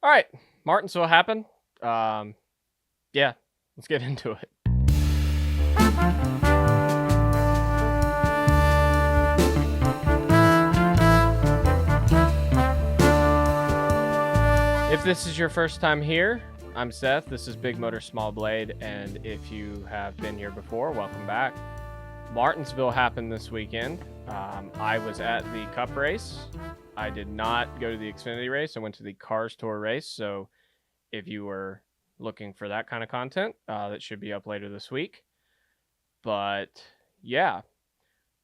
All right, Martinsville happened. Yeah, let's get into it. If this is your first time here, I'm Seth. This is Big Motor Small Blade, and if you have been here before, welcome back. Martinsville happened this weekend. I was at the Cup race. I did not go to the Xfinity race. I went to the Cars Tour race. So if you were looking for that kind of content, that should be up later this week. But yeah,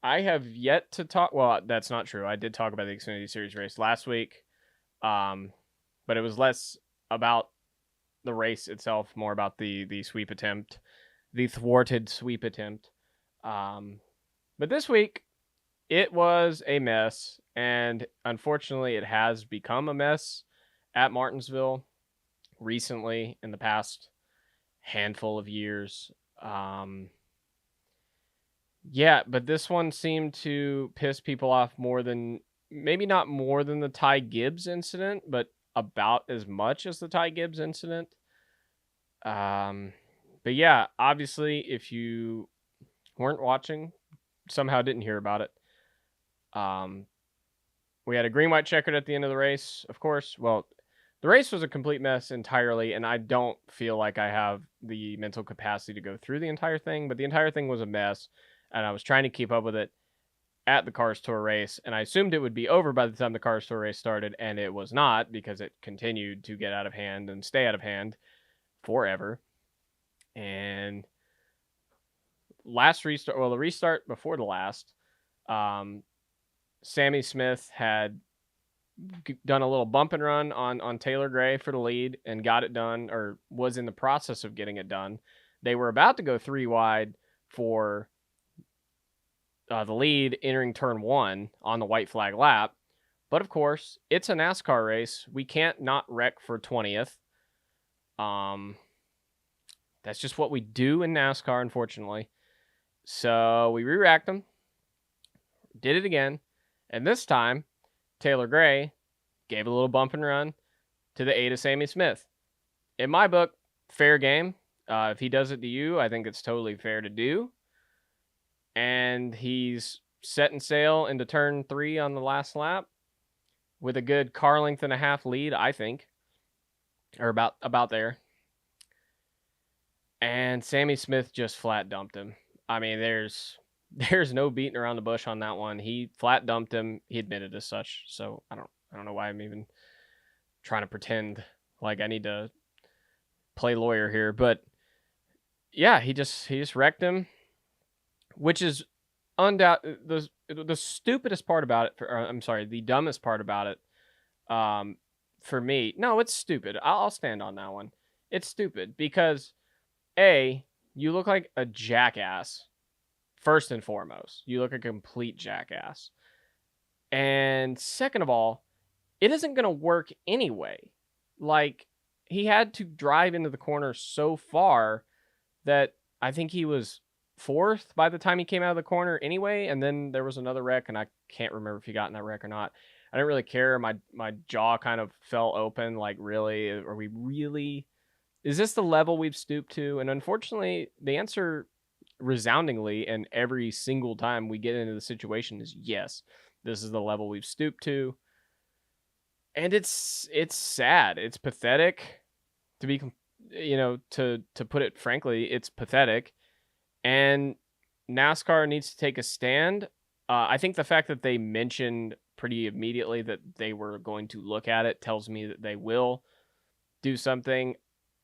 I have yet to talk. Well, that's not true. I did talk about the Xfinity Series race last week, but it was less about the race itself, more about the sweep attempt, the thwarted sweep attempt. But this week, it was a mess, and unfortunately, it has become a mess at Martinsville recently in the past handful of years. Yeah, but this one seemed to piss people off more than, maybe not more than the Ty Gibbs incident, but about as much as the Ty Gibbs incident. But yeah, obviously, if you weren't watching, somehow didn't hear about it. We had a green white checkered at the end of the race, of course. Well, the race was a complete mess entirely, and I don't feel like I have the mental capacity to go through the entire thing, but the entire thing was a mess, and I was trying to keep up with it at the Cars Tour race, and I assumed it would be over by the time the Cars Tour race started, and it was not, because it continued to get out of hand and stay out of hand forever. And last restart, well, the restart before the last, Sammy Smith had done a little bump and run on Taylor Gray for the lead and got it done, or was in the process of getting it done. They were about to go 3 wide for the lead entering turn 1 on the white flag lap. But of course, it's a NASCAR race. We can't not wreck for 20th. That's just what we do in NASCAR, unfortunately. So we re-racked them, did it again, and this time, Taylor Gray gave a little bump and run to the aid of Sammy Smith. In my book, fair game. If he does it to you, I think it's totally fair to do. And he's setting sail into turn 3 on the last lap with a good car length and a half lead, I think, or about there. And Sammy Smith just flat dumped him. I mean, there's no beating around the bush on that one. He flat dumped him. He admitted as such. So I don't know why I'm even trying to pretend like I need to play lawyer here. But yeah, he just wrecked him, which is the stupidest part about it. I'm sorry, the dumbest part about it. For me, no, it's stupid. I'll stand on that one. It's stupid because A, you look like a jackass. First and foremost, you look a complete jackass. And second of all, it isn't going to work anyway. Like, he had to drive into the corner so far that I think he was 4th by the time he came out of the corner anyway. And then there was another wreck, and I can't remember if he got in that wreck or not. I didn't really care. My jaw kind of fell open. Like, really? Are we really? Is this the level we've stooped to? And unfortunately, the answer resoundingly and every single time we get into the situation is yes, this is the level we've stooped to. And it's sad. It's pathetic, to be, to put it frankly. It's pathetic, and NASCAR needs to take a stand. I think the fact that they mentioned pretty immediately that they were going to look at it tells me that they will do something.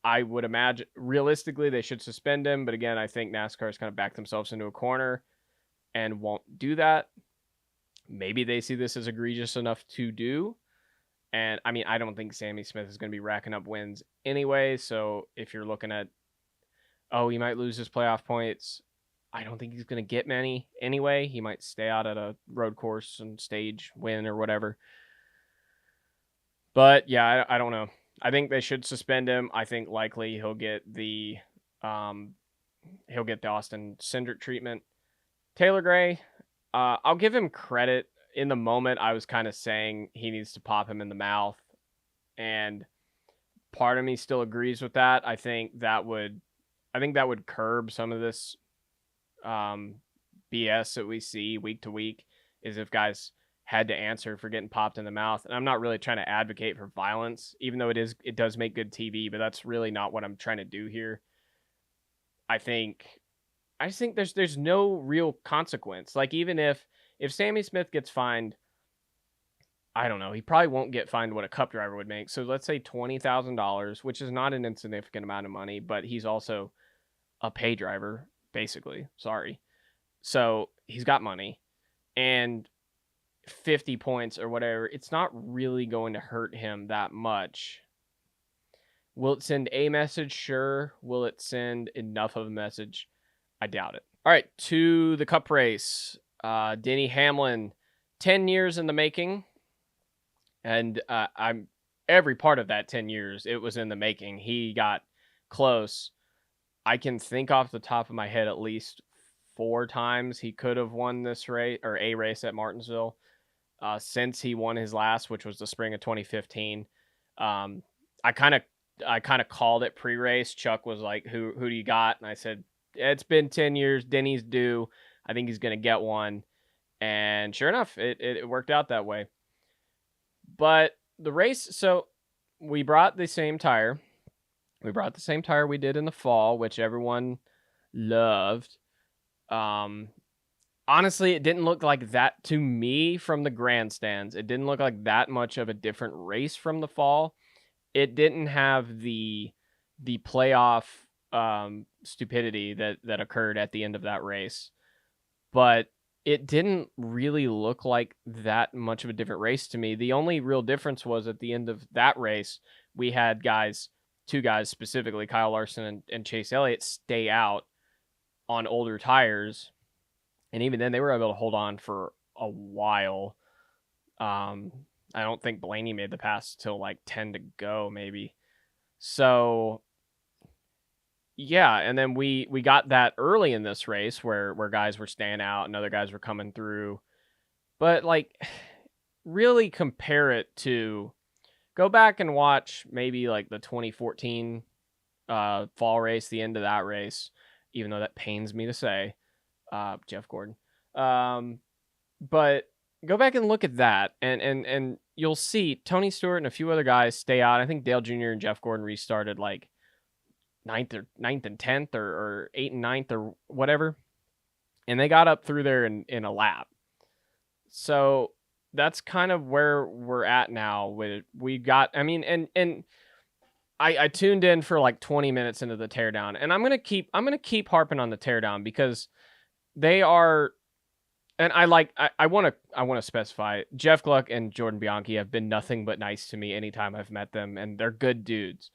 I would imagine, realistically, they should suspend him. But again, I think NASCAR has kind of backed themselves into a corner and won't do that. Maybe they see this as egregious enough to do. And, I mean, I don't think Sammy Smith is going to be racking up wins anyway. So if you're looking at, oh, he might lose his playoff points, I don't think he's going to get many anyway. He might stay out at a road course and stage win or whatever. But, yeah, I don't know. I think they should suspend him. I think likely he'll get the Austin Cindric treatment. Taylor Gray, I'll give him credit. In the moment, I was kind of saying he needs to pop him in the mouth. And part of me still agrees with that. I think that would curb some of this BS that we see week to week, is if guys had to answer for getting popped in the mouth. And I'm not really trying to advocate for violence, even though it does make good TV, but that's really not what I'm trying to do here. I just think there's no real consequence. Like, even if Sammy Smith gets fined, I don't know, he probably won't get fined what a Cup driver would make. So let's say $20,000, which is not an insignificant amount of money, but he's also a pay driver, basically. Sorry. So he's got money, and 50 points or whatever, it's not really going to hurt him that much. Will it send a message? Sure. Will it send enough of a message? I doubt it. All right, to the Cup race. Denny Hamlin, 10 years in the making. And I'm every part of that 10 years, it was in the making. He got close. I can think off the top of my head at least 4 times he could have won this race, or a race at Martinsville, since he won his last, which was the spring of 2015. I kind of called it pre-race. Chuck was like, who do you got? And I said, it's been 10 years. Denny's due. I think he's going to get one. And sure enough, it worked out that way. But the race, so we brought the same tire. We brought the same tire we did in the fall, which everyone loved. Honestly, it didn't look like that to me from the grandstands. It didn't look like that much of a different race from the fall. It didn't have the playoff stupidity that occurred at the end of that race. But it didn't really look like that much of a different race to me. The only real difference was at the end of that race, we had two guys specifically, Kyle Larson and Chase Elliott, stay out on older tires. And even then, they were able to hold on for a while. I don't think Blaney made the pass till like 10 to go, maybe. So, yeah, and then we got that early in this race where guys were staying out and other guys were coming through. But, like, really compare it to, go back and watch maybe like the 2014 fall race, the end of that race, even though that pains me to say, Jeff Gordon. But go back and look at that, and you'll see Tony Stewart and a few other guys stay out. I think Dale Jr. and Jeff Gordon restarted like 9th and 10th or 8th and 9th or whatever. And they got up through there in a lap. So that's kind of where we're at now. I tuned in for like 20 minutes into the teardown, and I'm gonna keep harping on the teardown because they are, and I want to specify, Jeff Gluck and Jordan Bianchi have been nothing but nice to me anytime I've met them, and they're good dudes.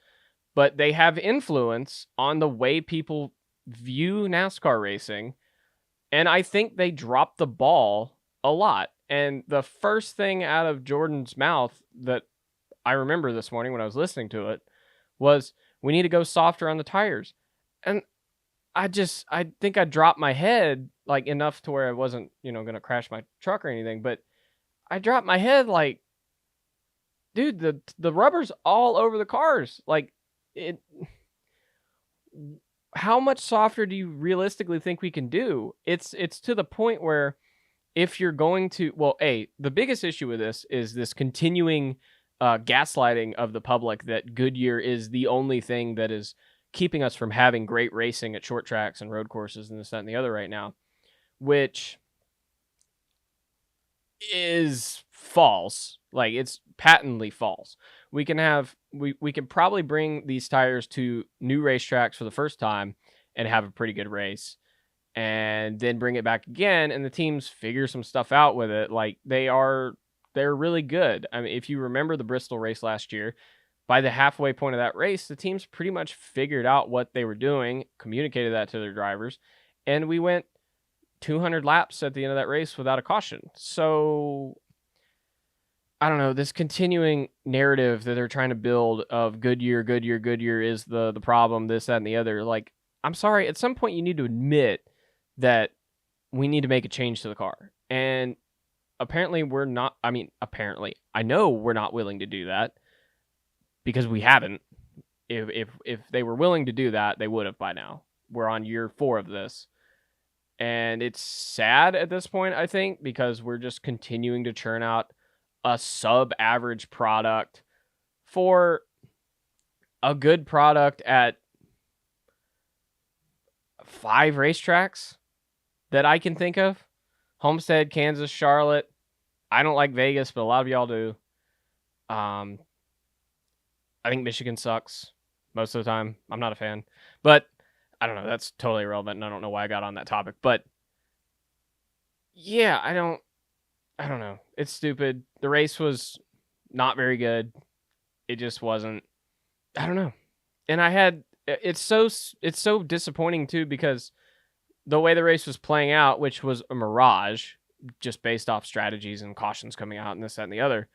But they have influence on the way people view NASCAR racing, and I think they drop the ball a lot. And the first thing out of Jordan's mouth that I remember this morning when I was listening to it was, we need to go softer on the tires. And I think I dropped my head like enough to where I wasn't, going to crash my truck or anything, but I dropped my head like, dude, the rubber's all over the cars. Like, how much softer do you realistically think we can do? It's to the point where if you're going to, the biggest issue with this is this continuing gaslighting of the public that Goodyear is the only thing that is keeping us from having great racing at short tracks and road courses and this, that, and the other right now, which is false. Like, it's patently false. We can probably bring these tires to new racetracks for the first time and have a pretty good race, and then bring it back again, and the teams figure some stuff out with it. Like, they're really good. I mean, if you remember the Bristol race last year, by the halfway point of that race, the teams pretty much figured out what they were doing, communicated that to their drivers, and we went 200 laps at the end of that race without a caution. So, I don't know, this continuing narrative that they're trying to build of Goodyear is the problem, this, that, and the other. Like, I'm sorry, at some point you need to admit that we need to make a change to the car. And apparently I know we're not willing to do that, because we haven't. If they were willing to do that, they would have by now. We're on year 4 of this. And it's sad at this point, I think, because we're just continuing to churn out a sub-average product for a good product at 5 racetracks that I can think of. Homestead, Kansas, Charlotte. I don't like Vegas, but a lot of y'all do. I think Michigan sucks most of the time. I'm not a fan. But I don't know. That's totally irrelevant, and I don't know why I got on that topic. But yeah, I don't know. It's stupid. The race was not very good. It just wasn't. I don't know. And it's so disappointing too, because the way the race was playing out, which was a mirage, just based off strategies and cautions coming out and this, that, and the other.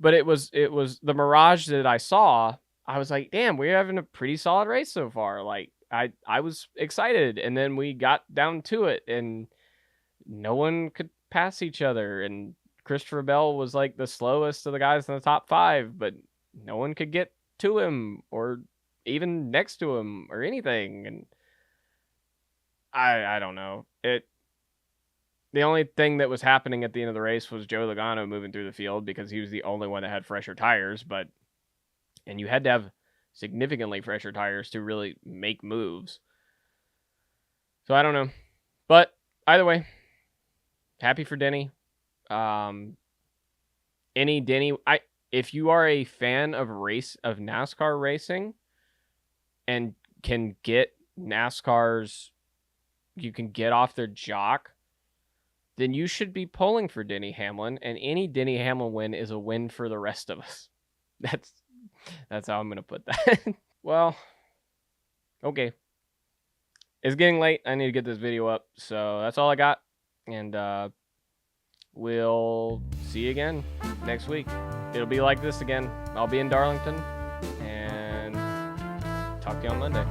But it was the mirage that I saw. I was like, damn, we're having a pretty solid race so far. Like I was excited, and then we got down to it, and no one could pass each other, and Christopher Bell was like the slowest of the guys in the top 5, but no one could get to him or even next to him or anything. And I don't know. The only thing that was happening at the end of the race was Joe Logano moving through the field because he was the only one that had fresher tires, and you had to have significantly fresher tires to really make moves. So I don't know. But either way, happy for Denny. If you are a fan of NASCAR racing and can get you can get off their jock, then you should be pulling for Denny Hamlin, and any Denny Hamlin win is a win for the rest of us. That's how I'm going to put that. Well, okay. It's getting late. I need to get this video up. So that's all I got. And we'll see you again next week. It'll be like this again. I'll be in Darlington. And talk to you on Monday.